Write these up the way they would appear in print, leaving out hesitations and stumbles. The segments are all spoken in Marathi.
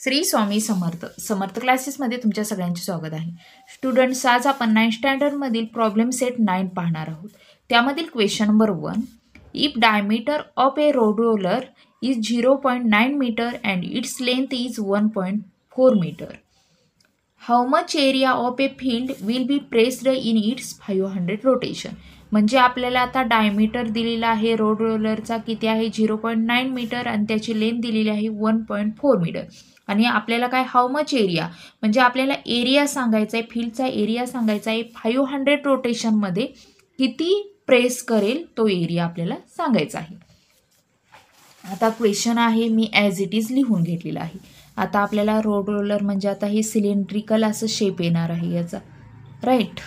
श्री स्वामी समर्थ क्लासेसमध्ये तुमच्या सगळ्यांचे स्वागत आहे. स्टुडंट्स, आज आपण 9th स्टँडर्डमधील प्रॉब्लेम सेट 9 पाहणार आहोत. त्यामधील question number 1, if diameter of a road roller is 0.9 metre and its length is 1.4 metre, how much area of a field will be pressed in its 500 rotation. म्हणजे आपल्याला आता डायमीटर दिलेला आहे रोड रोलरचा, किती आहे 0.9 मीटर आणि त्याची लेंथ दिलेली आहे 1.4 मीटर. आणि आपल्याला काय हाऊ मच एरिया म्हणजे आपल्याला एरिया सांगायचा आहे, फील्डचा एरिया सांगायचा आहे. 500 रोटेशनमध्ये किती प्रेस करेल तो एरिया आपल्याला सांगायचा आहे. आता क्वेश्चन आहे, मी ॲज इट इज लिहून घेतलेला आहे. आता आपल्याला रोड रोलर म्हणजे आता हे सिलेंड्रिकल असं शेप येणार आहे याचा, राईट.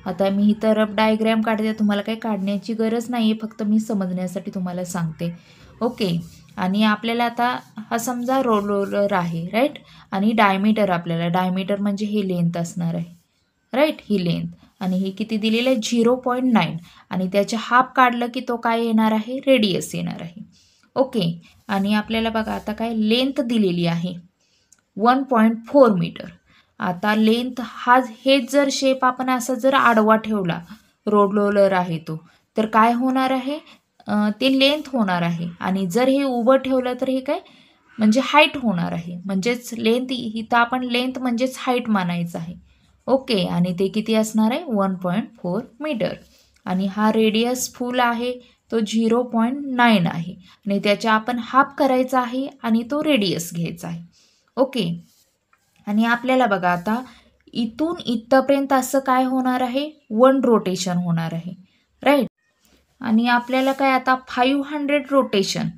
आता मी इथं रफ डायग्रॅम काढते, तुम्हाला काही काढण्याची गरज नाही आहे, फक्त मी समजण्यासाठी तुम्हाला सांगते. ओके. आणि आपल्याला आता हा समजा रोड रोलर आहे, राईट. आणि डायमीटर म्हणजे हे लेंथ असणार आहे, राईट. ही लेंथ आणि हे किती दिलेलं आहे 0.9 आणि त्याचे हाफ काढलं की तो काय येणार आहे, रेडियस येणार आहे. ओके. आणि आपल्याला बघा आता काय लेंथ दिलेली आहे 1.4 मीटर. आता लेंथ हेच जर शेप आपण असा जर आडवा ठेवला, रोड रोलर आहे तो, तर काय होणार आहे, ते लेंथ होणार आहे. आणि जर हे उभं ठेवलं तर हे काय म्हणजे हाईट होणार आहे. म्हणजेच लेंथ इथं आपण लेंथ म्हणजेच हाईट मानायचं आहे. ओके. आणि ते किती असणार आहे 1.4 मीटर. आणि हा रेडियस फुल आहे तो 0.9 आहे आणि त्याच्या आपण हाफ करायचा आहे आणि तो रेडियस घ्यायचा आहे. ओके. आणि आपल्याला बघा आता इथून इथपर्यंत असं काय होणार आहे 1 रोटेशन होणार आहे, राईट. आणि आपल्याला काय आता 500 रोटेशन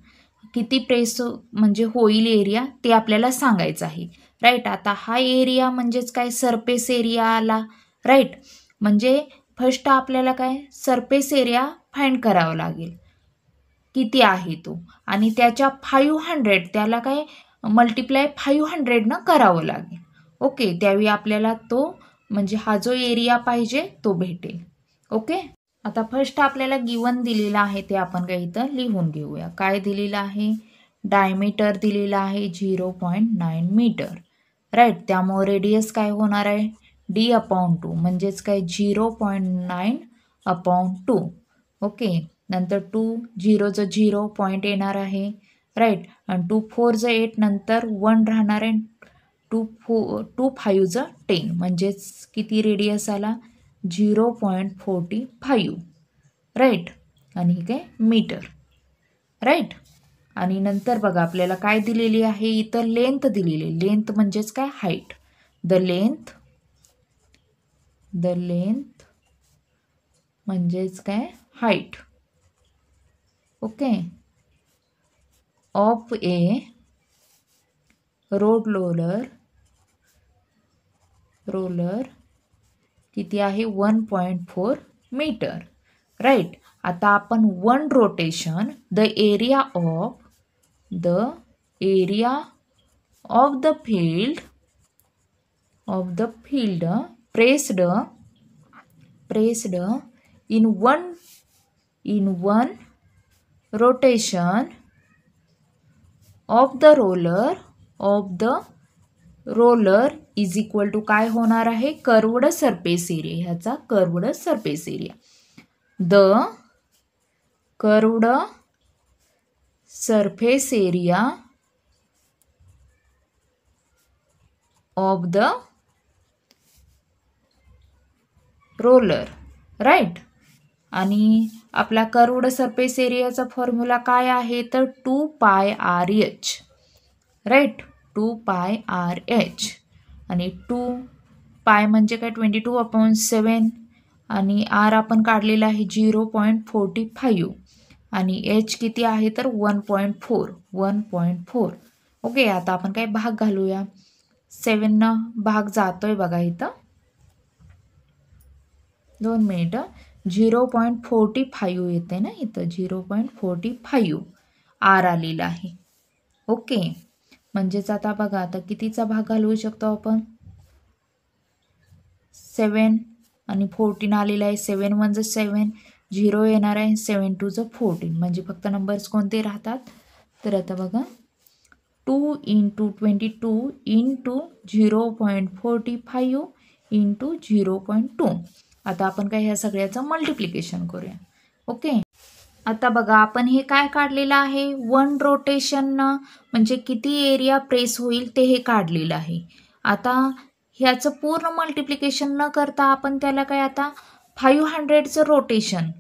किती प्रेस म्हणजे होईल एरिया ते आपल्याला सांगायचं आहे, राईट. आता हा एरिया म्हणजेच काय सरफेस एरिया आला, राईट. म्हणजे फर्स्ट आपल्याला काय सरफेस एरिया फाइंड करावा लागेल किती आहे तो, आणि त्याच्या 500 त्याला काय मल्टिप्लाय 500 न करावं लागेल. ओके. त्यावेळी आपल्याला तो म्हणजे हा जो एरिया पाहिजे तो भेटेल. ओके. आता फर्स्ट आपल्याला गिवन दिलेला आहे ते आपण काही इथं लिहून घेऊया. काय दिलेलं आहे, डायमीटर दिलेला आहे 0.9 मीटर, राईट. त्यामुळे रेडियस काय होणार आहे D/2 म्हणजेच काय 0.9/2. ओके. नंतर 2 0 0 पॉईंट येणार आहे, राईट. आणि 2 4 8 नंतर 1 राहणार आहे. 2 5 10 म्हणजेच किती रेडियस आला 0.45, राईट. आणि हे काय मीटर, राईट. आणि नंतर बघा आपल्याला काय दिलेली आहे इथं लेंथ दिलेली. लेंथ म्हणजेच काय हाईट. द लेंथ म्हणजेच काय height. Okay. Of a road roller किती आहे 1.4 मीटर, राईट. आता आपण 1 rotation the area of the field pressed in one rotation of the roller is equal to काय होणार आहे कर्व्ड सरफेस एरिया. ह्याचा curved surface area. The curved surface area of the roller, right. आणि आपला कर्व्ड सरफेस एरियाचा फॉर्म्युला काय आहे तर 2πRh, राईट. 2πRh. आणि 2π म्हणजे काय 22/7 आणि R आपण काढलेला आहे 0.45 आणि H किती आहे तर 1.4. ओके. आता आपण काय भाग घालूया. 7 भाग जातोय बघा इथं, 2 मिनिटं. 0.45 येते ना इथं, 0.45 R आलेला आहे. ओके. म्हणजेच आता बघा आता कितीचा भाग घालवू शकतो आपण 7 आणि 14 आलेला आहे. 7 1 7 0 येणार आहे. 7 2 14 म्हणजे फक्त नंबर्स कोणते राहतात तर आता बघा 2 इंटू 22 इंटू 0.45 इंटू 0.2. आता आपण काय ह्या सगळ्याचं मल्टिप्लिकेशन करूया. ओके, आता बघा आपण हे काय काढलेलं आहे, 1 रोटेशननं म्हणजे किती एरिया प्रेस होईल ते हे काढलेलं आहे. आता ह्याचं पूर्ण मल्टिप्लिकेशन न करता आपण त्याला काय आता 500चं रोटेशन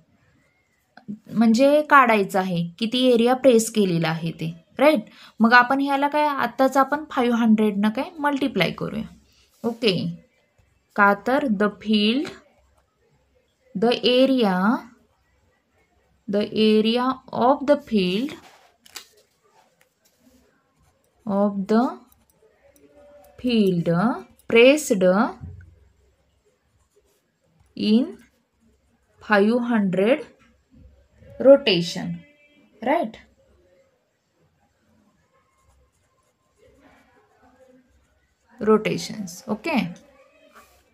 म्हणजे काढायचं आहे, किती एरिया प्रेस केलेला आहे ते, राईट. मग आपण ह्याला काय आत्ताच आपण 500नं काय मल्टिप्लाय करूया. ओके, का तर the area of the field pressed in 500 rotation, right. Rotations. Okay,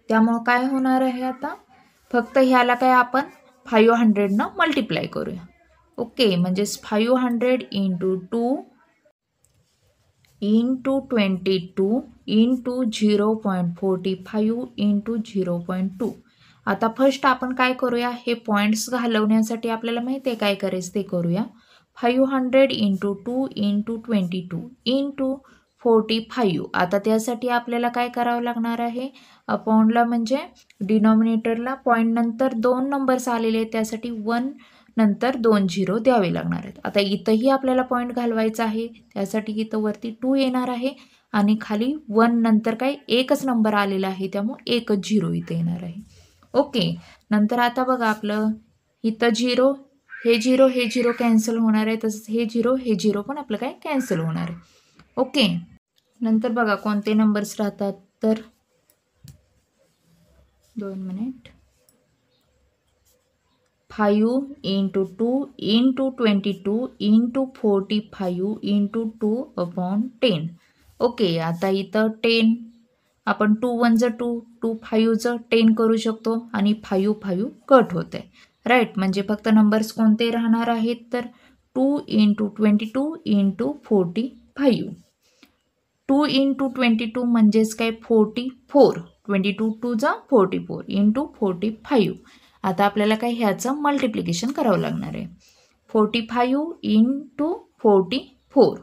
त्यामुळे काय होणार आहे आता फक्त ह्याला काय आपण 500नं मल्टिप्लाय करूया. ओके, म्हणजेच 500 इंटू 2 इंटू 22 इंटू 0.45 इंटू 0.2. आता फर्स्ट आपण काय करूया, हे पॉईंट्स घालवण्यासाठी आपल्याला माहिती आहे काय करायचं ते करूया. 500 इंटू 2 इंटू 22 इंटू 45. आता त्यासाठी आपल्याला काय करावं लागणार आहे, अपॉनला म्हणजे डिनॉमिनेटरला पॉईंट नंतर 2 नंबर्स आलेले आहेत, त्यासाठी 1 नंतर 2 0 द्यावे लागणार आहेत. आता इथंही आपल्याला पॉईंट घालवायचा आहे, त्यासाठी इथं वरती 2 येणार आहे आणि खाली 1 नंतर काय एकच नंबर आलेला आहे, त्यामुळे एकच 0 इथं येणार आहे. ओके, नंतर आता बघा आपलं इथं 0 हे 0 कॅन्सल होणार आहे, तसंच हे 0 पण आपलं काय कॅन्सल होणार आहे. ओके, नंतर बघा कोणते नंबर्स राहतात तर 2 minute 5 into 2 into 22 into 45 into 2/10. Okay, आता इथं 10 आपण 2 1 2 2 5 10 करू शकतो आणि 5 कट होते, राईट. म्हणजे फक्त नंबर्स कोणते राहणार आहेत तर 2 इंटू 22 इंटू 45. 2 इंटू 22 म्हणजेच काय 44. 22 2 जा 44 इंटू 45. आता आपल्याला काय ह्याचं मल्टिप्लिकेशन करावं लागणार आहे. 45 इंटू 44.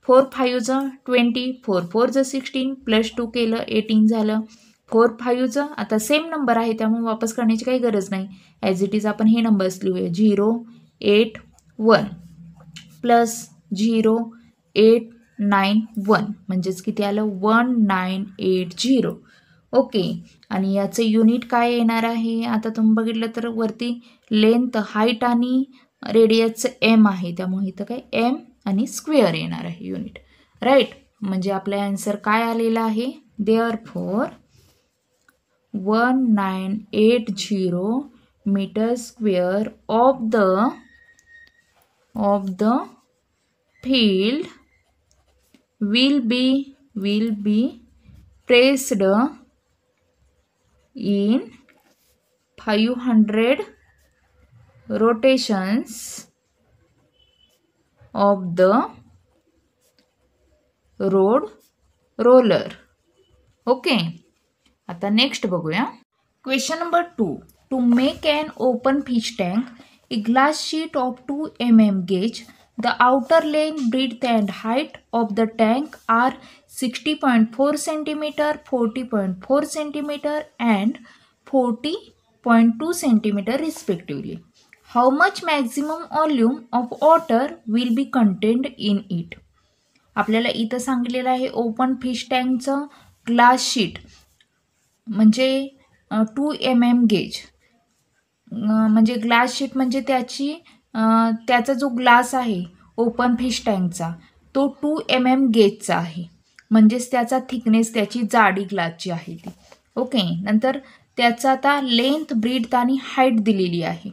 4 5 जा 20, 4 4 जा 16 प्लस 2 केलं 18 झालं. 4 5 जा आता सेम नंबर आहे त्यामुळे वापस करण्याची काही गरज नाही, ॲज इट इज आपण हे नंबर्स लिहूया. 0 8 1 प्लस 0 8 9 1 म्हणजेच किती आलं 1980. ओके, आणि याचं युनिट काय येणार आहे, आता तुम्ही बघितलं तर वरती लेंथ हाईट आणि रेडियसचं एम आहे, त्यामुळे इथं काय एम आणि स्क्वेअर येणार आहे युनिट, राईट. म्हणजे आपला आन्सर काय आलेला आहे, therefore 1980 metre square of the field will be pressed in 500 rotations of the roller. Okay, आता नेक्स्ट बघूया. Question number 2. To make an open fish tank, a glass sheet of 2 mm gauge. The outer length, breadth and height of the tank are 60.4 cm, 40.4 cm and 40.2 cm respectively. How much maximum volume of water will be contained in it? आपल्याला इथं सांगितलेलं आहे ओपन फिश टँकचं ग्लास शीट म्हणजे 2 mm गेज. म्हणजे ग्लास शीट म्हणजे त्याचा जो ग्लास आहे ओपन फिश टँकचा तो 2 mm गेजचा आहे, म्हणजेच त्याचा थिकनेस त्याची जाडी ग्लासची आहे ती. ओके, नंतर त्याचा आता लेंथ ब्रीथ आणि हाईट दिलेली आहे,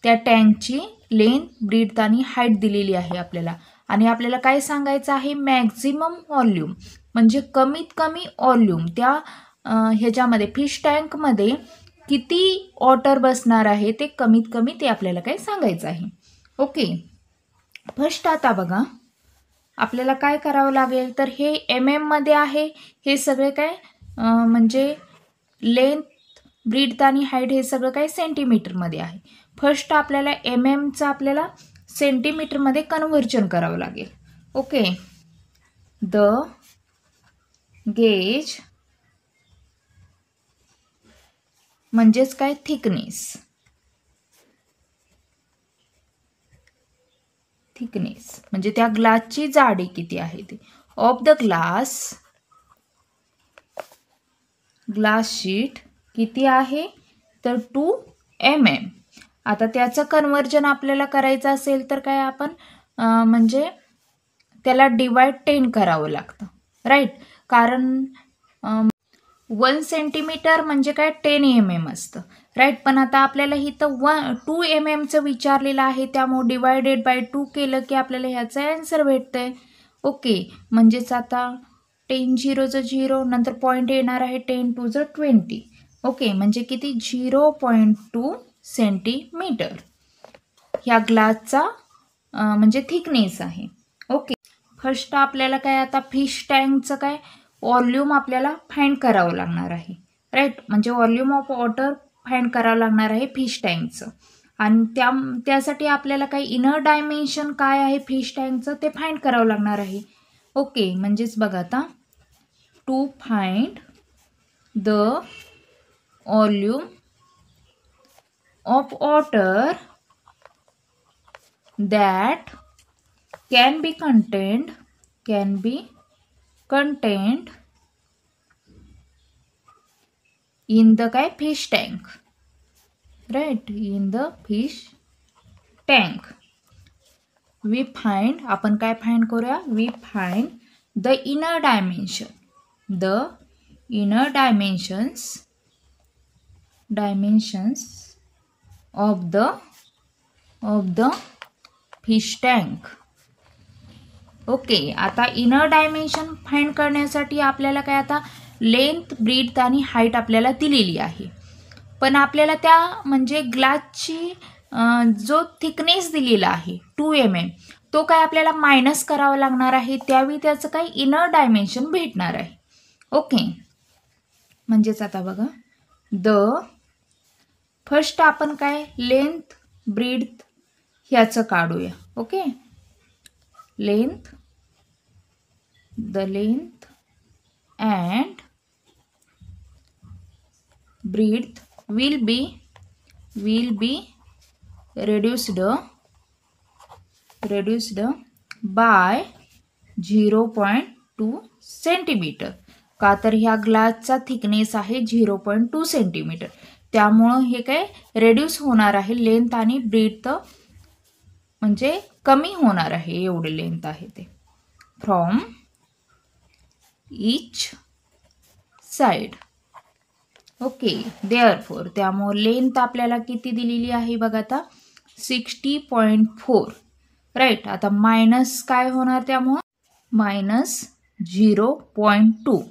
त्या टँकची लेंथ ब्रीथ आणि हाईट दिलेली आहे आपल्याला. आणि आपल्याला काय सांगायचं आहे, मॅक्झिमम व्हॉल्यूम म्हणजे कमीत कमी व्हॉल्यूम त्या ह्याच्यामध्ये फिश टँकमध्ये किती वॉटर बसणार आहे ते कमीत कमी ते आपल्याला काय सांगायचं आहे. ओके, फर्स्ट आता बघा आपल्याला काय करावं लागेल, तर हे MM मध्ये आहे, हे सगळे काय म्हणजे लेंथ, ब्रीथ आणि हाईट हे सगळं काय सेंटीमीटरमध्ये आहे. फर्स्ट आपल्याला MMचं आपल्याला सेंटीमीटरमध्ये कन्व्हर्जन करावं लागेल. ओके, द गेज म्हणजेच काय, थिकनेस. थिकनेस म्हणजे त्या ग्लासची जाडी किती आहे ती. ऑफ द ग्लास शीट किती आहे, तर 2 mm. आता त्याचं कन्व्हर्जन आपल्याला करायचं असेल तर काय आपण म्हणजे त्याला डिवाइड 10 करावं लागतं, राईट. कारण 1 सेंटीमीटर म्हणजे काय 10 mm असतं, राईट. पण आता आपल्याला इथं 2 mmचं विचारलेलं आहे, त्यामुळे डिवायडेड बाय 2 केलं की आपल्याला ह्याचं ॲन्सर भेटतंय. ओके, म्हणजेच आता 10 झिरोचं 0, नंतर पॉईंट येणार आहे 10 2 20. ओके, म्हणजे किती 0.2 सेंटीमीटर ह्या ग्लासचा म्हणजे थिकनेस आहे. ओके, फर्स्ट आपल्याला काय आता फिश टँकचं काय व्हॉल्यूम आपल्याला फाइंड करावं लागणार आहे, राईट. म्हणजे व्हॉल्यूम ऑफ वॉटर फाइंड करावं लागणार आहे फिश टँकचं. आणि त्यासाठी आपल्याला काही इनर डायमेन्शन काय आहे फिश टँकचं ते फाइंड करावं लागणार आहे. ओके, म्हणजेच बघा आता to find the volume of water that can be contained in the काय fish tank, right. in the fish tank we find, आपण काय फाइंड करूया, we find the inner dimensions of the fish tank. Okay, आता इनर डायमेन्शन फाइंड करण्यासाठी आपल्याला काय आता लेंथ, ब्रीथ आणि हाईट आपल्याला दिलेली आहे. पण आपल्याला त्या म्हणजे ग्लासची जो थिकनेस दिलेला आहे 2 mm तो काय आपल्याला मायनस करावा लागणार आहे, त्यावेळी त्याचं काय इनर डायमेन्शन भेटणार आहे. ओके, म्हणजेच आता बघा फर्स्ट आपण काय लेंथ, ब्रीथ ह्याचं काढूया. Okay, the length and breadth will be reduced by 0.2 centimetre. का तर ह्या ग्लासचा थिकनेस आहे 0.2 सेंटीमीटर, त्यामुळं हे काय रेड्यूस होणार आहे, लेंथ आणि ब्रीथ म्हणजे कमी होणार आहे, एवढे लेंथ आहे ते from each side. Okay, therefore त्यामुळे लेंथ आपल्याला किती दिलेली आहे बघा आता 60.4, राईट. आता मायनस काय होणार, त्यामुळं -0.2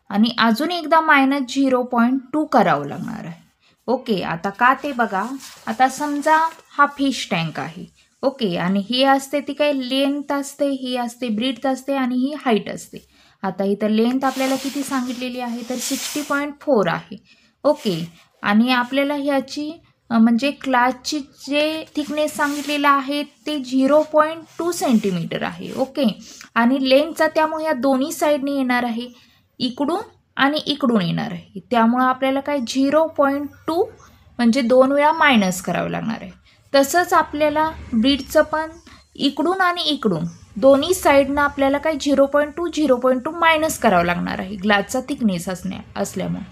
आणि अजून एकदा -0.2 करावं लागणार आहे. ओके, आता का ते बघा. आता समजा हा फिश टँक आहे, ओके, आणि ही असते ती काय लेंथ असते, ही असते ब्रीथ असते आणि ही हाईट असते. आता इथं लेंथ आपल्याला किती सांगितलेली आहे, तर 60.4 आहे. ओके, आणि आपल्याला ह्याची म्हणजे ग्लासची जे थिकनेस सांगितलेलं आहे ते 0.2 सेंटीमीटर आहे. ओके, आणि लेंथचा त्यामुळे या दोन्ही साईडने येणार आहे, इकडून आणि इकडून येणार आहे, त्यामुळं आपल्याला काय 0.2 म्हणजे 2 वेळा मायनस करावं लागणार आहे. तसंच आपल्याला ब्रीथचं पण इकडून आणि इकडून दोन्ही साईडनं आपल्याला काय 0.2 मायनस करावं लागणार आहे ग्लासचा थिकनेस असल्यामुळे.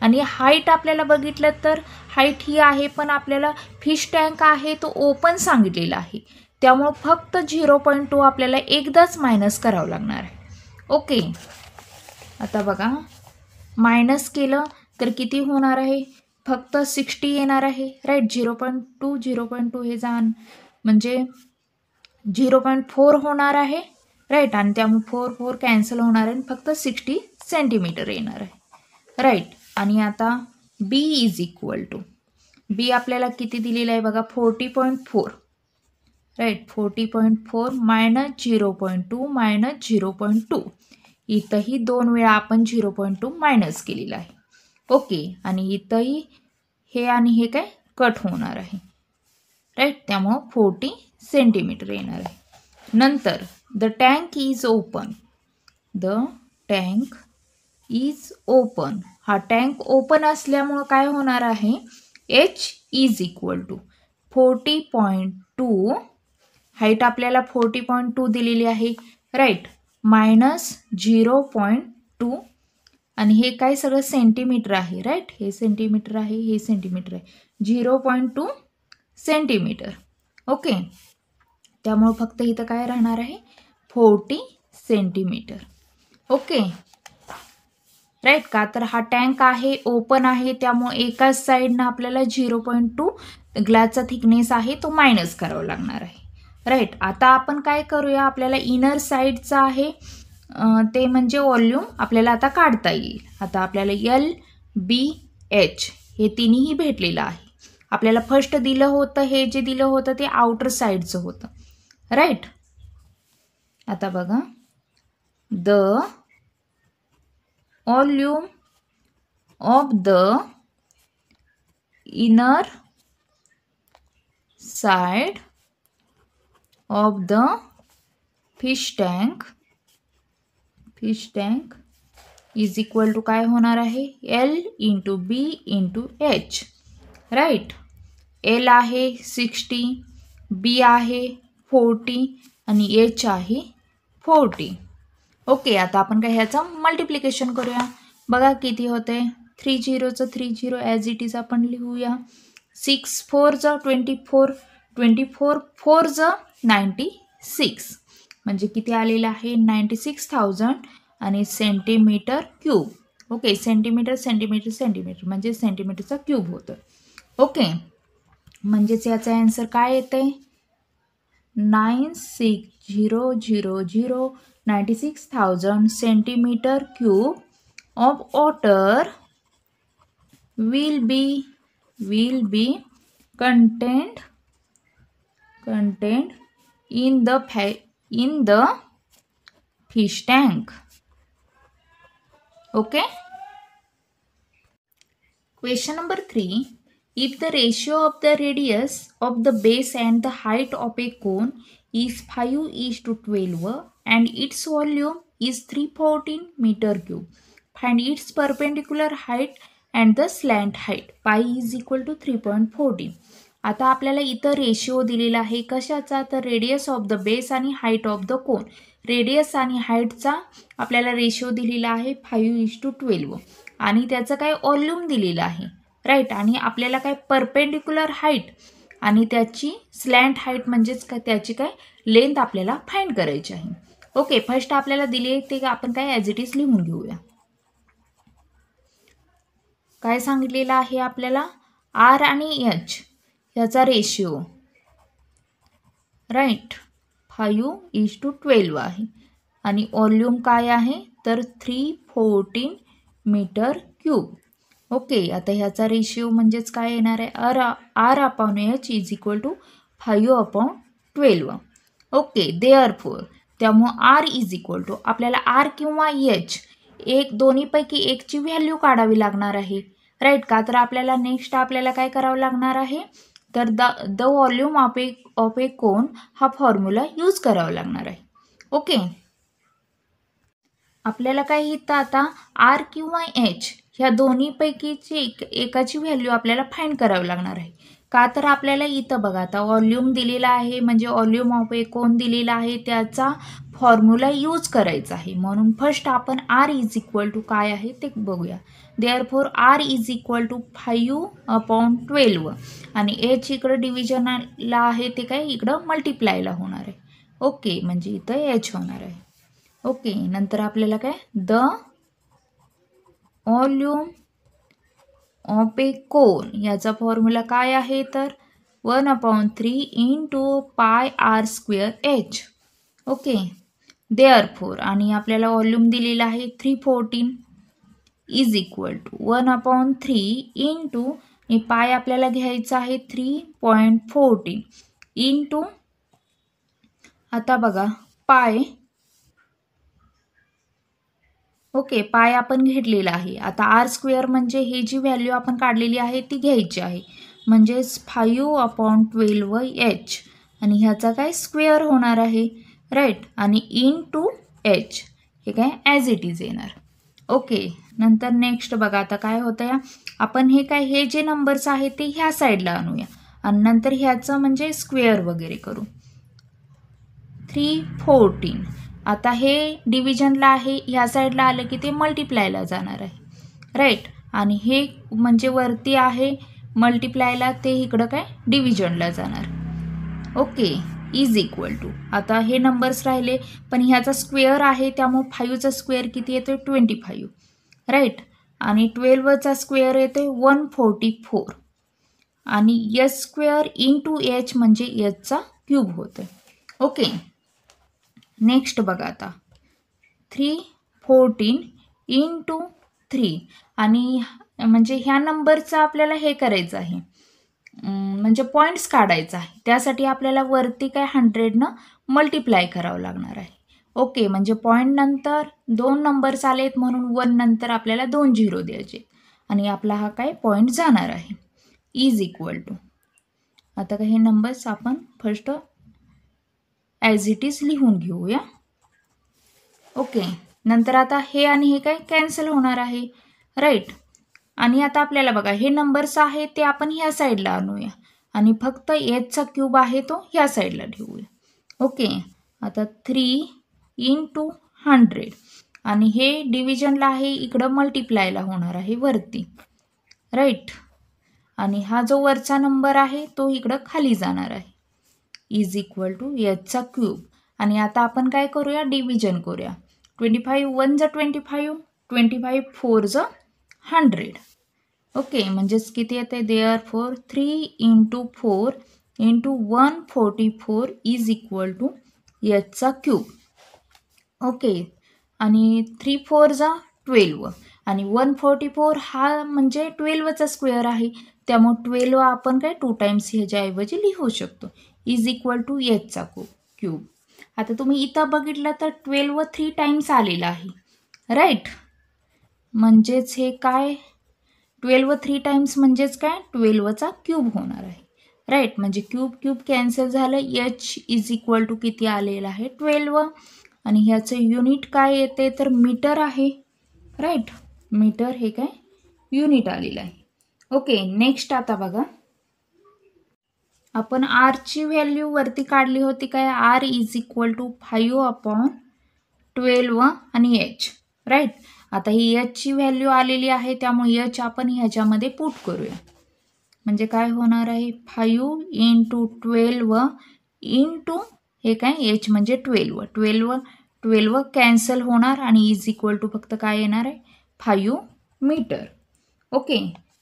आणि हाईट आपल्याला बघितलं तर हाईट ही आहे, पण आपल्याला फिश टँक आहे तो ओपन सांगितलेला आहे, त्यामुळं फक्त 0.2 आपल्याला एकदाच मायनस करावं लागणार आहे. ओके, आता बघा मायनस केलं तर किती होणार आहे, फक्त 60 येणार आहे, राईट. 0.2 हे जाण म्हणजे 0.4 होणार आहे, राईट. आणि त्यामुळे 4 कॅन्सल होणार आहे, फक्त 60 सेंटीमीटर येणार आहे, राईट. आणि आता बी इज इक्वल टू बी आपल्याला किती दिलेलं आहे बघा 40.4, राईट 40.4 मायनस 0.2 मायनस 0.2 इथंही 2 वेळा आपण 0.2 मायनस केलेलं आहे. ओके, आणि इथंही हे आणि हे काय कट होणार आहे. राईट, त्यामुळं 40 सेंटीमीटर येणार आहे. नंतर the tank is open. The tank is open. हा टँक ओपन असल्यामुळं काय होणार आहे, H is equal to 40.2, height आपल्याला 40.2 दिलेली आहे. राईट, मायनस 0.2 आणि हे काय सगळं सेंटीमीटर आहे. राईट, हे सेंटीमीटर आहे, हे सेंटीमीटर आहे. 0.2 सेंटीमीटर. ओके, त्यामुळे फक्त इथं काय राहणार आहे, 40 सेंटीमीटर. ओके, राईट, का तर हा टँक आहे, ओपन आहे, त्यामुळे एकाच साईडनं आपल्याला 0.2 ग्लासचा थिकनेस आहे तो मायनस करावा लागणार आहे. राईट, आता आपण काय करूया, आपल्याला इनर साईडचा आहे ते म्हणजे व्हॉल्यूम आपल्याला आता काढता येईल. आता आपल्याला LBH हे तिन्ही भेटलेलं आहे. आपल्याला फर्स्ट दिलं होतं, हे जे दिलं होतं ते आउटर साईडचं होतं. राईट, आता बघा, the volume of the inner side of the fish tank is equal to काय होणार आहे, L into B into H. Right, L आहे 60, B आहे 40 आणि H आहे 40. ओके, आता आपण काय ह्याचं मल्टिप्लिकेशन करूया. बघा किती होते, 3 झिरोचं 3 झिरो ॲज इट इज आपण लिहूया. 6 4 24, 24 4 96, म्हणजे किती आलेलं आहे, 96,000 आणि centimetre cube. Okay, centimetre centimetre centimetre म्हणजे सेंटीमीटरचा क्यूब होतं. ओके, म्हणजेच याचा आन्सर काय येते, 96,000 centimetre cube of water will be contained in the fish tank. Okay, question number 3. If the ratio of the radius of the base and the height of a cone is 5:12 and its volume is 314 meter cube, find its perpendicular height and the slant height. Pi is equal to 3.14. आता आपल्याला इथं रेशिओ दिलेला आहे कशाचा, तर रेडियस ऑफ द बेस आणि height of the cone. Radius आणि हाईटचा आपल्याला रेशिओ दिलेला आहे 5:12 आणि त्याचं काय व्हॉल्यूम दिलेलं आहे. राईट, आणि आपल्याला काय परपेंडिक्युलर हाईट आणि त्याची स्लॅन्ट हाईट म्हणजेच काय त्याची काय लेंथ आपल्याला फाइंड करायची आहे. ओके, फर्स्ट आपल्याला दिले ते आपण काय ॲज इट इज लिहून घेऊया. काय सांगितलेलं आहे आपल्याला, R आणि H याचा रेशिओ. राईट, 5:12 आहे आणि व्हॉल्यूम काय आहे तर 314 मीटर क्यूब. ओके, आता ह्याचा रेशिओ म्हणजेच काय येणार आहे, R/H is equal to 5/12. Okay, therefore त्यामुळं R इज इक्वल टू आपल्याला R किंवा H एक दोन्हीपैकी एकची व्हॅल्यू काढावी लागणार आहे. राईट, का तर आपल्याला नेक्स्ट आपल्याला काय करावं लागणार आहे, तर द व्हॉल्यूम ऑफ ए कोन हा फॉर्म्युला यूज करावा लागणार आहे. ओके, आपल्याला काय इथं आता R किंवा H ह्या दोन्हीपैकीची एकाची व्हॅल्यू आपल्याला फाइंड करावी लागणार आहे. का तर आपल्याला इथं बघा आता व्हॉल्यूम दिलेला आहे म्हणजे व्हॉल्यूम ऑफ ए कोन दिलेला आहे, त्याचा फॉर्म्युला यूज करायचा आहे. म्हणून फर्स्ट आपण R इज इक्वल टू काय आहे ते बघूया. Therefore R is equal to 5/12 आणि H इकडं डिव्हिजनला आहे ते काय इकडं मल्टिप्लायला होणार आहे. ओके, म्हणजे इथं H होणार आहे. ओके, नंतर आपल्याला काय द व्हॉल्यूम ऑफ ए कोन याचा फॉर्म्युला काय आहे तर 1/3 into πr² H. Okay, therefore आणि आपल्याला व्हॉल्यूम दिलेला आहे 314 is equal to 1/3 into pi आपल्याला घ्यायचा आहे 3.14 इंटू आता बघा पाय, ओके, पाय आपण घेतलेला आहे. आता आर स्क्वेअर म्हणजे ही जी व्हॅल्यू आपण काढलेली आहे ती घ्यायची आहे, म्हणजेच 5/12h आणि ह्याचा काय स्क्वेअर होणार आहे, राईट, आणि इन टू एच हे काय ॲज इट इज येणार. ओके, नंतर नेक्स्ट बघा आता काय होतं या, आपण हे जे नंबर्स आहेत ते ह्या साईडला आणूया आणि नंतर ह्याचं म्हणजे स्क्वेअर वगैरे करू. 314. आता हे डिव्हिजनला आहे, ह्या साईडला आलं की ते मल्टिप्लायला जाणार आहे, राईट, आणि हे म्हणजे वरती आहे मल्टिप्लायला, ते इकडं काय डिव्हिजनला जाणार. ओके, इज इक्वल टू, आता हे नंबर्स राहिले पण ह्याचा स्क्वेअर आहे त्यामुळे 5चा स्क्वेअर किती येतो 25, राईट, आणि 12चा स्क्वेअर येतो 144 आणि एच स्क्वेअर इंटू एच म्हणजे एचचा क्यूब होतो. ओके, नेक्स्ट बघा आता 314 इंटू 3 आणि म्हणजे ह्या नंबरचं आपल्याला हे करायचं आहे, म्हणजे पॉईंट्स काढायचा आहे, त्यासाठी आपल्याला वरती काय 100नं मल्टिप्लाय करावं लागणार आहे. ओके, म्हणजे पॉईंट नंतर 2 नंबर्स आलेत म्हणून 1 नंतर आपल्याला 2 झिरो द्यायचे आणि आपला हा काय पॉईंट जाणार आहे. इज इक्वल टू, आता काही नंबर्स आपण फर्स्ट ॲज इट इज लिहून घेऊया. ओके, नंतर आता हे आणि हे काय कॅन्सल होणार आहे, राईट, आणि आता आपल्याला बघा हे नंबर्स आहे ते आपण ह्या साईडला आणूया आणि फक्त एचचा क्यूब आहे तो ह्या साईडला ठेवूया. ओके, आता 3 इंटू 100 आणि हे डिव्हिजनला आहे, इकडं मल्टिप्लायला होणार आहे वरती, राईट, आणि हा जो वरचा नंबर आहे तो इकडं खाली जाणार आहे, इज इक्वल टू एचचा क्यूब. आणि आता आपण काय करूया, डिव्हिजन करूया. 25 1 जा 25, 25 4 जा 100. ओके, म्हणजेच किती येते, therefore 3 into 4 into 144 is equal to एचचा क्यूब. ओके, आणि 3 4 जा 12 आणि 144 हा म्हणजे 12चा स्क्वेअर आहे, त्यामुळे 12 आपण काय 2 टाइम्स ह्याच्याऐवजी लिहू शकतो, इज इक्वल टू एचचा क्यूब. आता तुम्ही इथं बघितलं तर 12 3 टाइम्स आलेला आहे, राईट, म्हणजेच हे काय 12 3 टाइम्स म्हणजेच काय 12चा क्यूब होणार आहे, राईट, म्हणजे क्यूब कॅन्सल झालं. एच इज इक्वल टू किती आलेलं आहे 12 आणि ह्याचं युनिट काय येते तर मीटर आहे, राईट, मीटर हे काय युनिट आलेलं आहे. ओके, नेक्स्ट आता बघा आपण आरची व्हॅल्यू वरती काढली होती काय, आर इज इक्वल टू 5/12 आणि एच, राईट. आता ही एचची व्हॅल्यू आलेली आहे त्यामुळे एच आपण ह्याच्यामध्ये पुट करूया, म्हणजे काय होणार आहे 5 इंटू 12 इंटू हे काय एच म्हणजे 12 कॅन्सल होणार आणि इज इक्वल टू फक्त काय येणार आहे 5 मीटर. ओके,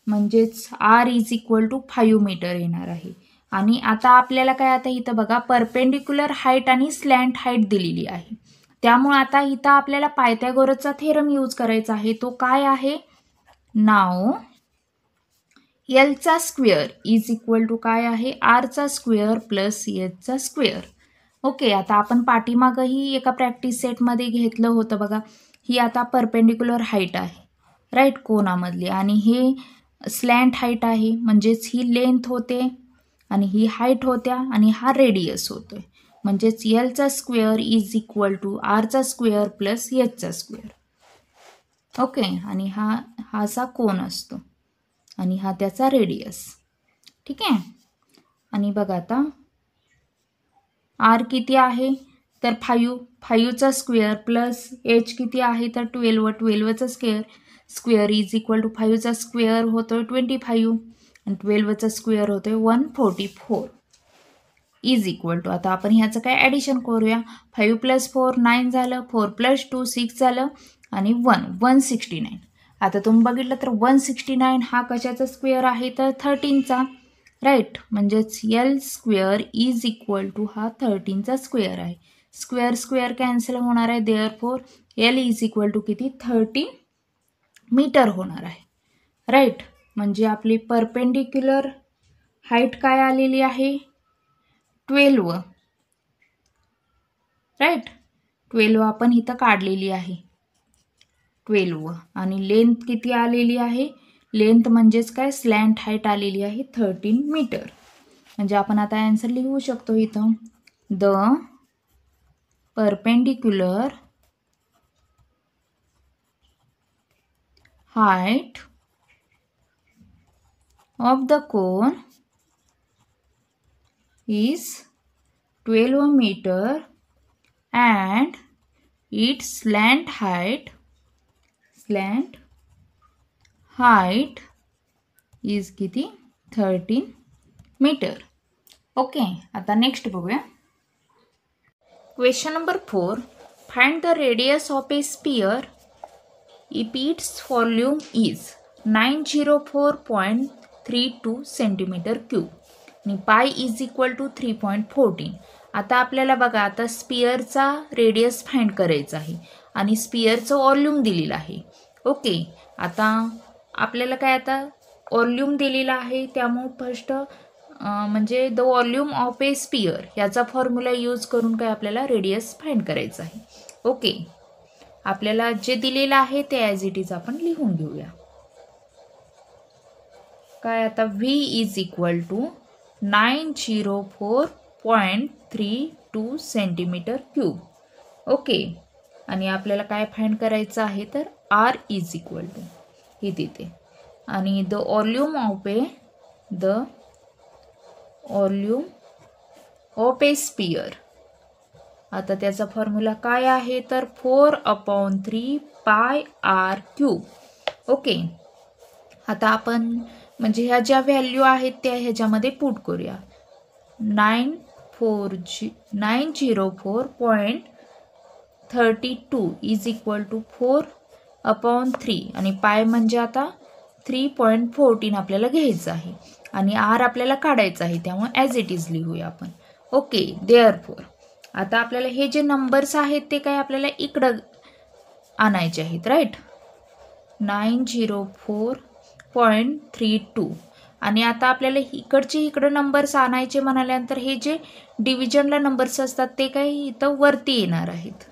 म्हणजेच R is equal to 5 metre येणार आहे. आणि आता आपल्याला काय, आता इथं बघा परपेंडिक्युलर हाईट आणि स्लॅन्ट हाईट दिलेली आहे, त्यामुळे आता इथं आपल्याला पायथागोरसचा थेरम यूज करायचा आहे. तो काय आहे, नाव एलचा स्क्वेअर इज इक्वल टू काय आहे आरचा स्क्वेअर प्लस एचचा स्क्वेअर. ओके, आता आपण पाठीमागही एका प्रॅक्टिस सेटमध्ये घेतलं होतं बघा, ही आता परपेंडिक्युलर हाईट आहे, राईट, कोनामधली, आणि हे स्लॅन्ट हाईट आहे, म्हणजेच ही लेंथ होते आणि ही हाईट होत्या आणि हा रेडियस होतोय, म्हणजेच एलचा स्क्वेअर इज इक्वल टू आरचा स्क्वेअर प्लस एचचा स्क्वेअर. ओके, आणि हा असा कोन असतो आणि हा त्याचा रेडियस, ठीक आहे. आणि बघा आता आर किती आहे तर 5चा स्क्वेअर प्लस एच किती आहे तर 12चा स्क्वेअर इज इक्वल टू 5चा स्क्वेअर होतोय 25 आणि 12चा स्क्वेअर होतोय 144 इज इक्वल टू, आता आपण ह्याचं काय ॲडिशन करूया, 5 + 4 9 झालं, 4 + 2 6 झालं आणि 169. आता तुम्ही बघितलं तर 169 हा कशाचा स्क्वेअर आहे तर 13चा, राईट, म्हणजेच L square is equal to हा 13चा स्क्वेअर आहे. स्क्वेअर कॅन्सल होणार आहे, therefore L is equal to किती 13 मीटर होणार आहे, राईट. म्हणजे आपली परपेंडिक्युलर हाईट काय आलेली आहे 12 राईट. 12 आपण इथं काढलेली आहे 12 आणि लेंथ किती आलेली आहे, लेंथ म्हणजेच काय स्लॅन्ट हाईट आलेली आहे 13 मीटर. म्हणजे आपण आता आन्सर लिहू शकतो इथं the perpendicular height of the cone is 12 meter and its slant height is किती 13 मीटर. ओके, आता नेक्स्ट बघूया. Question number 4. Find the radius of a sphere if its volume is 904.32 centimetre cube आणि पाय इज इक्वल टू 3.14. आता आपल्याला बघा, आता स्पियरचा रेडियस फाइंड करायचा आहे आणि स्पियरचं वॉल्यूम दिलेलं आहे. ओके, आता आपल्याला काय आता वॉल्यूम दिलेला आहे, त्यामुळे फर्स्ट म्हणजे the volume of a sphere याचा फॉर्म्युला यूज करून काय आपल्याला रेडियस फाइंड करायचं आहे. ओके, आपल्याला जे दिलेलं आहे ते ॲज इट इज आपण लिहून घेऊया. काय आता V is equal to 904.32 centimetre cube. Okay, आणि आपल्याला काय फाइंड करायचं आहे तर आर इज इक्वल टू ही तिथे आणि the volume of a sphere. आता त्याचा फॉर्म्युला काय आहे तर 4/3 पाय आर क्यूब. ओके, आता आपण म्हणजे ह्या ज्या व्हॅल्यू आहेत त्या ह्याच्यामध्ये पुट करूया. 904.32 इज इक्वल टू 4/3 आणि पाय म्हणजे आता 3.14 आपल्याला घ्यायचं आहे आणि आर आपल्याला काढायचं आहे, त्यामुळे ॲज इट इज लिहूया आपण. ओके, देअरफॉर आता आपल्याला हे जे नंबर्स आहेत ते काय आपल्याला इकडं आणायचे आहेत, राईट. 904.32 आणि आता आपल्याला इकडं नंबर्स आणायचे म्हणाल्यानंतर हे जे डिव्हिजनला नंबर्स असतात ते काय इथं वरती येणार आहेत.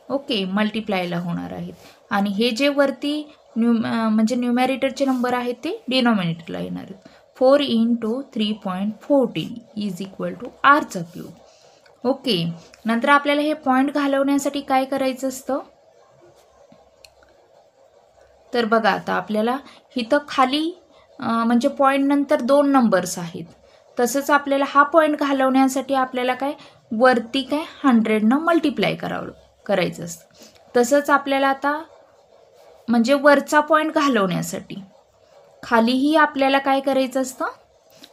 ओके, मल्टिप्लायला होणार आहेत आणि हे जे वरती म्हणजे न्यूमॅरेटरचे नंबर आहेत ते डिनॉमिनेटरला येणार आहेत. 4 × 3.14 इज इक्वल टू आरचा क्यूब. ओके, नंतर आपल्याला हे पॉईंट घालवण्यासाठी काय करायचं असतं तर बघा, आता आपल्याला इथं खाली म्हणजे पॉईंट नंतर 2 नंबर्स आहेत, तसंच आपल्याला हा पॉईंट घालवण्यासाठी आपल्याला काय वरती काय 100 मल्टिप्लाय करायचं असतं. तसंच आपल्याला आता म्हणजे वरचा पॉईंट घालवण्यासाठी खालीही आपल्याला काय करायचं असतं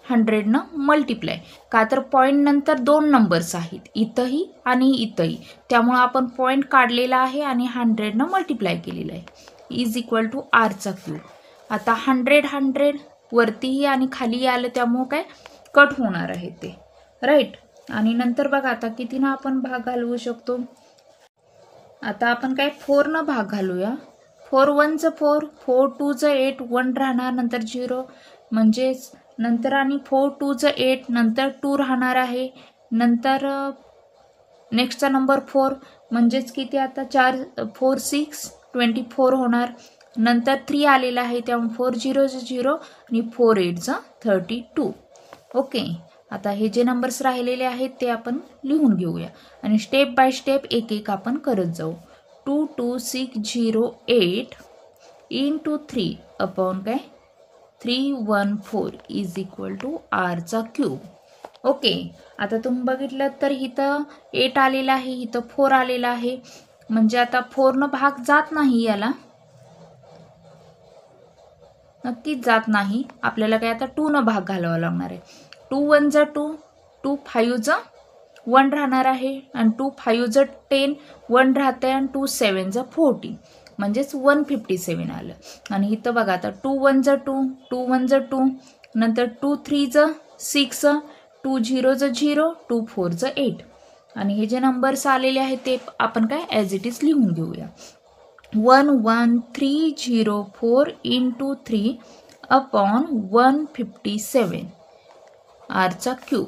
100 मल्टिप्लाय. का तर पॉईंट नंतर 2 नंबर्स आहेत, इथंही आणि इथंही, त्यामुळं आपण पॉईंट काढलेला आहे आणि 100 मल्टिप्लाय केलेला आहे इज इक्वल टू आरचा क्यूब. आता 100 वरतीही आणि खाली आलं त्यामुळं काय कट होणार आहे ते, राईट. आणि नंतर बघा आता कितीनं आपण भाग घालवू शकतो. आता आपण काय 4 भाग घालूया. 4 1 4, 4 2 8, 1 राहणार, नंतर 0 म्हणजेच नंतर आणि 4 2 8, नंतर 2 राहणार आहे, नंतर नेक्स्टचा नंबर 4 म्हणजेच किती आता 4 6 24 होणार, नंतर 3 आलेला आहे त्यामुळे 4 0 0 आणि 4 8 32. ओके, आता हे जे नंबर्स राहिलेले आहेत ते आपण लिहून घेऊया आणि स्टेप बाय स्टेप एक एक आपण करत जाऊ. 22608 × 3 अपॉन काय 314 इज इक्वल टू आरचा क्यूब. ओके, आता तुम्ही बघितलं तर इथं 8 आलेला आहे, इथं 4 आलेला आहे, म्हणजे आता 4 भाग जात नाही, याला नक्कीच जात नाही. आपल्याला काय आता 2 भाग घालावा लागणार आहे. 2 1 2, 2 5 1 राहणार आहे आणि 2 5 10 1 राहतं आहे आणि 2 7 14 म्हणजेच 157 आलं. आणि इथं बघा आता 2 1 2, 2 1 2, नंतर 2 3 6, 2 0 0, 2 4 8 आणि हे जे नंबर्स आलेले आहेत ते आपण काय ॲज इट इज लिहून घेऊया. 11304 × 3 अपॉन 157 आरचा क्यूब.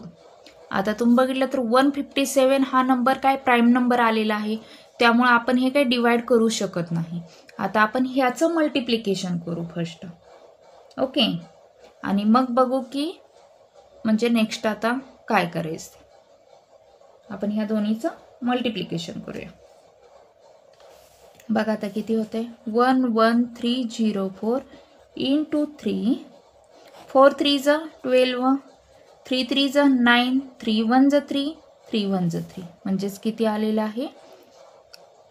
आता तुम्ही बघितलं तर 157 हा नंबर काय प्राईम नंबर आलेला आहे, त्यामुळे आपण हे काय डिवाइड करू शकत नाही. आता आपण ह्याचं मल्टिप्लिकेशन करू फर्स्ट. ओके, आणि मग बघू की म्हणजे नेक्स्ट आता काय करायचं. आपण ह्या दोन्हीचं मल्टिप्लिकेशन करूया. बघा आता किती होते. 11304 इंटू 3, 4 3 12, 3 3 9, 3 1 3, 3 1 3, म्हणजेच किती आलेलं आहे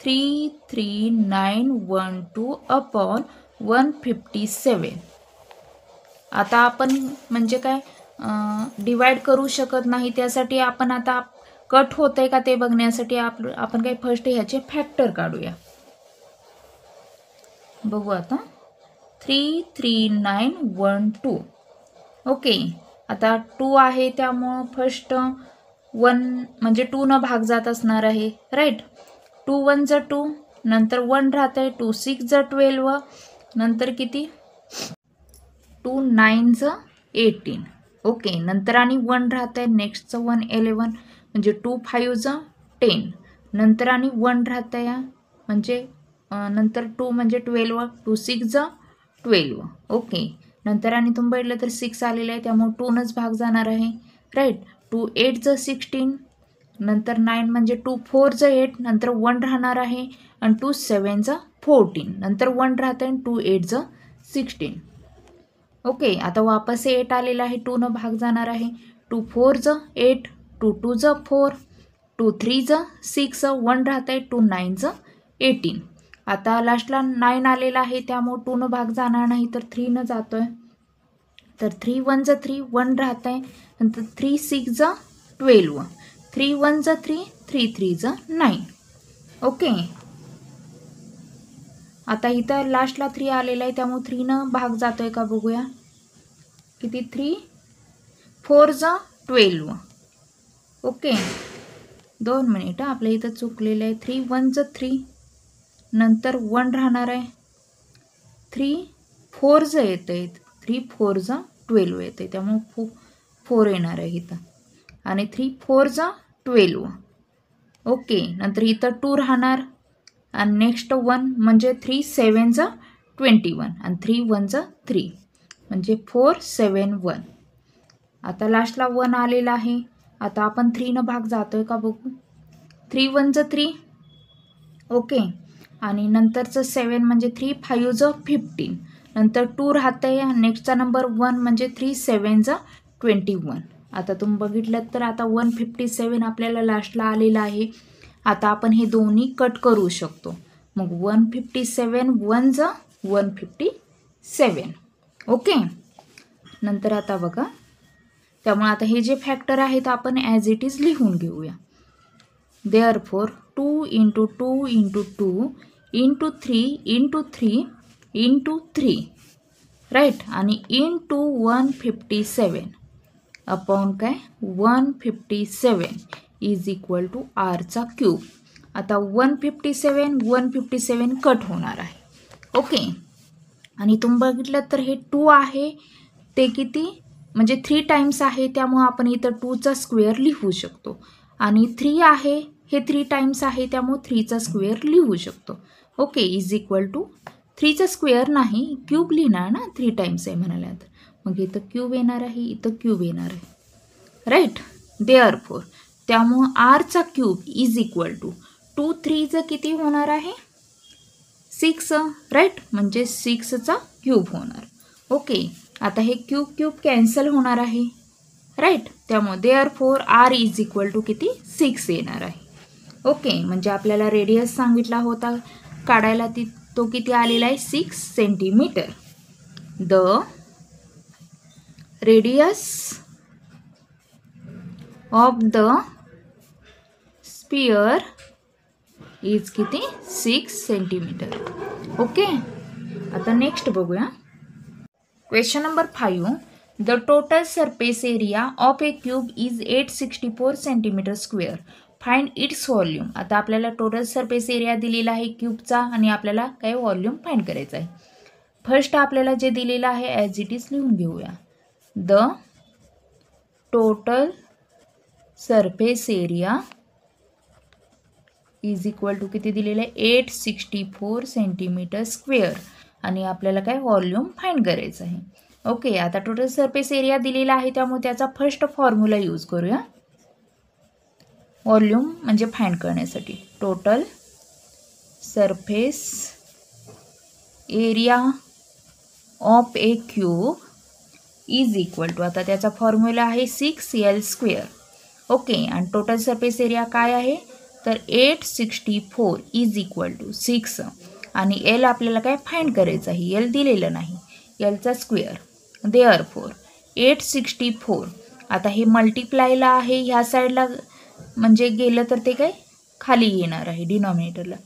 33912 अपॉन 157. आता आपण म्हणजे काय डिवाइड करू शकत नाही, त्यासाठी आपण आता कट होतंय का ते बघण्यासाठी आपण काय फर्स्ट ह्याचे फॅक्टर काढूया. बघू आता 33912. ओके, आता 2 आहे त्यामुळं फर्स्ट 1 म्हणजे 2 न भाग जात असणार आहे, राईट. 2 1 2, नंतर 1 राहत आहे, 2 6 12, नंतर किती 2 9 18. ओके, नंतर आणि 1 राहत आहे, नेक्स्टचं 1 11, म्हणजे 2 5 10, नंतर आणि 1 राहत आहे म्हणजे नंतर 2 म्हणजे 12, 2 6 12. ओके, नंतर आणि तुम्ही बघितलं तर 6 आलेलं आहे, त्यामुळे 2नच भाग जाणार आहे, राईट. 2 8 16, नंतर 9 म्हणजे 2 4 8, नंतर 1 राहणार आहे, आणि 2 7 14, नंतर 1 राहत आहे, 2 8 16. ओके, आता वापस 8 आलेला आहे, 2 न भाग जाणार आहे, 2 4 8, 2 2 4, 2 3 6, 1 राहत आहे, 2 9 18. आता लास्टला 9 आलेला आहे, त्यामुळे 2 न भाग जाणार नाही, तर 3 न जातोय, तर 3 1 3, 1 राहत आहे, नंतर 3 6 12, 3 1 3, 3 3 9. ओके, आता इथं लास्टला 3 आलेला आहे, त्यामुळे 3 न भाग जातोय का बघूया. किती 3 4 12. ओके, 2 मिनिट आपल्या इथं चुकलेलं आहे. 3 1 3, नंतर 1 राहणार आहे, 3 4 येत आहेत, 3 4 12 येते, त्यामुळे 4 येणार आहे इथं, आणि 3 4 12. ओके, नंतर इथं 2 राहणार, आणि नेक्स्ट 1 म्हणजे 3 7 21, आणि 3 1 3, म्हणजे 4 7 1. आता लास्टला 1 आलेला आहे, आता आपण 3 न भाग जातोय का बघू. 3 1 3. ओके, आणि नंतरचं 7 म्हणजे 3 5 15, नंतर 2 राहत आहे, नेक्स्टचा नंबर 1 म्हणजे 3 7 21. आता तुम्ही बघितलं तर आता 157 आपल्याला लास्टला आलेला आहे. आता आपण हे दोन्ही कट करू शकतो, मग 157 1 157. ओके, नंतर आता बघा, त्यामुळे आता हे जे फॅक्टर आहेत आपण ॲज इट इज लिहून घेऊया. Therefore 2 into 2 into 2 into 3 into 3 into 3, right, आणि इंटू 157 अपॉन काय 157 इज इक्वल टू आरचा क्यूब. आता 157 कट होणार आहे. ओके, आणि तुम्ही बघितलं तर हे 2 आहे ते किती म्हणजे 3 टाइम्स आहे, त्यामुळे आपण इथं 2चा स्क्वेअर लिहू शकतो, आणि 3 आहे हे 3 टाइम्स आहे, त्यामुळे 3चा स्क्वेअर लिहू शकतो. ओके, इज इक्वल टू 3चा स्क्वेअर नाही क्यूब लिहिणार ना, 3 टाइम्स आहे म्हणाल्या तर मग इथं क्यूब येणार आहे, इथं क्यूब येणार आहे, राईट. देअरफॉर त्यामुळं आरचा क्यूब इज इक्वल टू 2 3 किती होणार आहे 6, राईट, म्हणजे 6चा क्यूब होणार. ओके, आता हे क्यूब क्यूब कॅन्सल होणार आहे, राईट, त्यामुळे therefore R is equal to किती 6 येणार आहे. ओके, म्हणजे आपल्याला रेडियस सांगितला होता काढायला, तो किती आलेला आहे 6 centimetre. The radius of the sphere is किती 6 सेंटीमीटर. ओके, आता नेक्स्ट बघूया. Question number 5. The total surface area of a cube is 864 centimetre square. Find its volume. आता आपल्याला टोटल सरफेस एरिया दिलेला आहे क्यूबचा, आणि आपल्याला काय व्हॉल्यूम फाइंड करायचं आहे. फर्स्ट आपल्याला जे दिलेलं आहे ॲज इट इज लिहून घेऊया. The total surface area is equal to किती दिलेलं आहे 864 सेंटीमीटर स्क्वेअर आणि आपल्याला काय व्हॉल्यूम फाइंड करायचं आहे. ओके, आता टोटल सरफेस एरिया दिलेला आहे त्यामुळे त्याचा फर्स्ट फॉर्म्युला यूज करूया व्हॉल्यूम म्हणजे फाइंड करण्यासाठी. Total surface area of a cube is equal to, आता त्याचा फॉर्म्युला आहे 6L². ओके, आणि टोटल सरफेस एरिया काय आहे तर 864 इज इक्वल टू 6 आणि एल आपल्याला काय फाइंड करायचं आहे, एल दिलेलं नाही, एलचा स्क्वेअर. देअरफॉर 864, आता हे मल्टिप्लायला आहे ह्या साईडला म्हणजे गेलं तर ते काय खाली येणार आहे डिनॉमिनेटरला,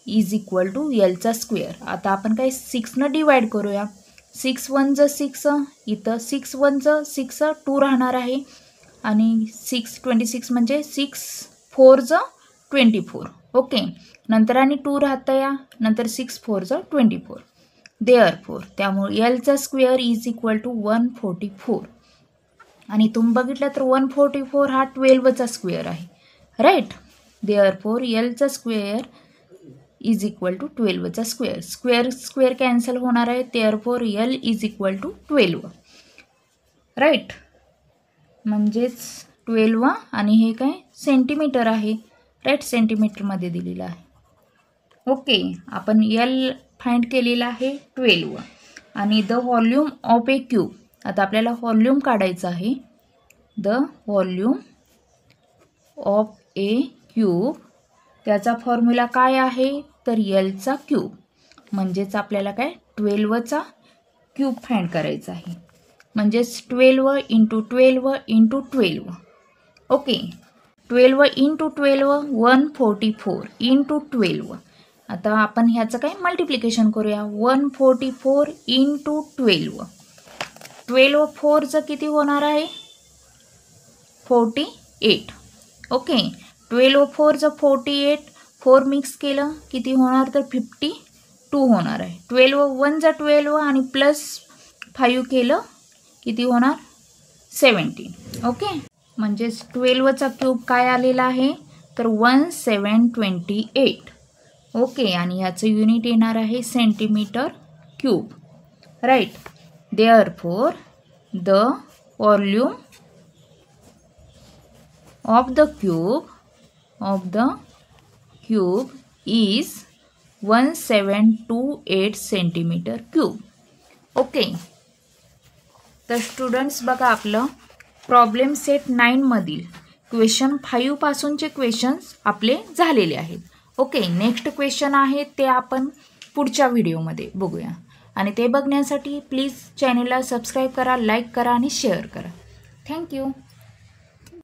इज इक्वल टू एलचा स्क्वेअर. आता आपण काय 6 डिवाइड करूया. 6 1 ज 6, इथं 6 1 ज 6 2 राहणार आहे आणि 26 म्हणजे 6 4 ज 24. ओके, नंतर आणि 2 राहतं या, नंतर 6 4 ज 24. देअरफॉर त्यामुळे एलचा स्क्वेअर इज इक्वल टू 144 आणि तुम्ही बघितलं तर 144 हा 12चा स्क्वेअर आहे, राईट. देअरफॉर एलचा स्क्वेअर इज इक्वल टू 12चा स्क्वेअर. स्क्वेअर स्क्वेअर कॅन्सल होणार आहे, therefore L is equal to 12, right. म्हणजेच 12 आणि हे काय सेंटीमीटर आहे, राईट, सेंटीमीटरमध्ये दिलेलं आहे. ओके, आपण एल फाइंड केलेला आहे 12 आणि the volume of a cube, आता आपल्याला व्हॉल्यूम काढायचं आहे. The volume of a cube, त्याचा फॉर्म्युला काय आहे तर एलचा क्यूब, म्हणजेच आपल्याला काय 12चा क्यूब फाइंड करायचा आहे, म्हणजेच 12 into 12 into 12. Okay, 12 into 12 144 into 12. आता आपण ह्याचं काय मल्टिप्लिकेशन करूया. 144 इंटू 12, 12 4चं किती होणार आहे 48. ओके, 12 4चं 48, 4 मिक्स केलं किती होणार तर 52 होणार आहे. 12 1 ज 12 आणि प्लस 5 केलं किती होणार 17. ओके, म्हणजेच 12चा क्यूब काय आलेला आहे तर 1728. ओके, आणि ह्याचं युनिट येणार आहे centimetre cube, right. Therefore the volume of the cube is 1728 centimetre cube. Okay, तर स्टुडंट्स बघा आपलं प्रॉब्लेम सेट 9 मधील क्वेश्चन 5 पासूनचे क्वेश्चन्स आपले झालेले आहेत. ओके, नेक्स्ट क्वेश्चन आहे ते आपण पुढच्या व्हिडिओमध्ये बघूया आणि ते बघण्यासाठी प्लीज चॅनलला सबस्क्राईब करा, लाईक करा आणि शेअर करा. थँक्यू.